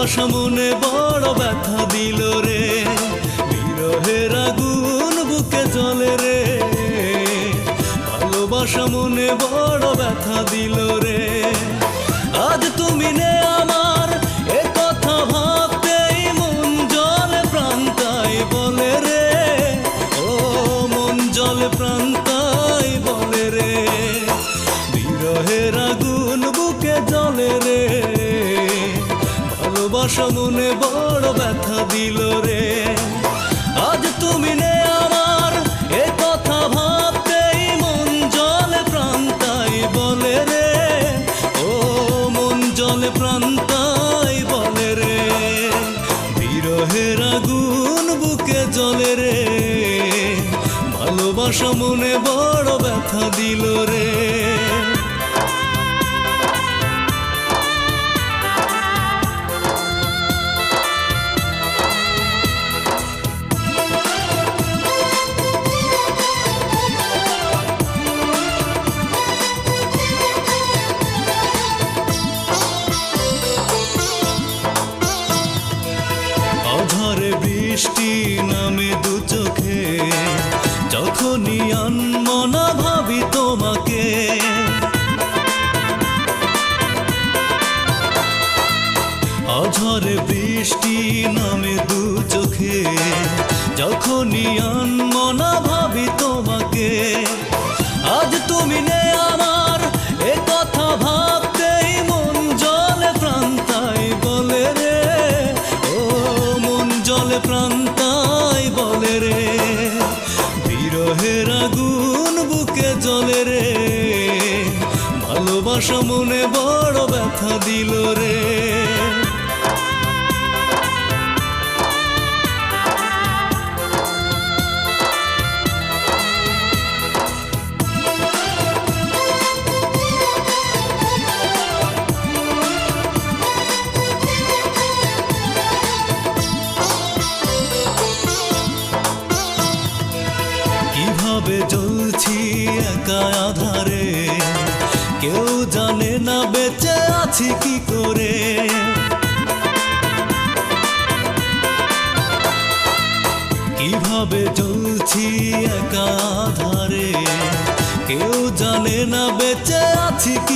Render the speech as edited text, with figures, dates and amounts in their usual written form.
ভালোবাসা মনে বড় ব্যথা দিল রে, বিরহের আগুন বুকে জ্বলে রে। ভালোবাসা মনে বড় ব্যথা দিল রে। আজ তুমি নে আমার, এ কথা ভাবতেই মন জলে প্রাণ তাই বলে রে। ও মন জলে প্রাণ তাই বলে রে। বিরহের আগুন বুকে জ্বলে রে, ভালোবাসা মনে বড় ব্যথা দিল রে। আজ তুমি নে আমার, এ কথা ভাবতেই মন জলে প্রাণ তাই বলে রে। ও মন জলে প্রাণ তাই বলে রে। বিরহের আগুন বুকে জ্বলে রে, ভালোবাসা মনে বড় ব্যথা দিল রে। ঝড়ে বৃষ্টি নামে দু চোখে, যখনই আনমনা ভাবি তোমাকে। ঝড়ে বৃষ্টি নামে দু চোখে, যখনই আনমনা ভাবি তোমাকে। আজ তুমি নে আমার, এ কথা ভাবতেই মন জলে প্রাণ তাই বলে রে। ও মন জলে প্রাণ তাই বলে রে। বিরহের আগুন বুকে জ্বলে রে, ভালোবাসা মনে বড় ব্যথা দিল রে। কিভাবে জ্বলছি একা আধারে, কেউ জানে না বেঁচে আছি কি করে। কিভাবে জ্বলছি একা আধারে, কেউ জানে না বেঁচে আছি কি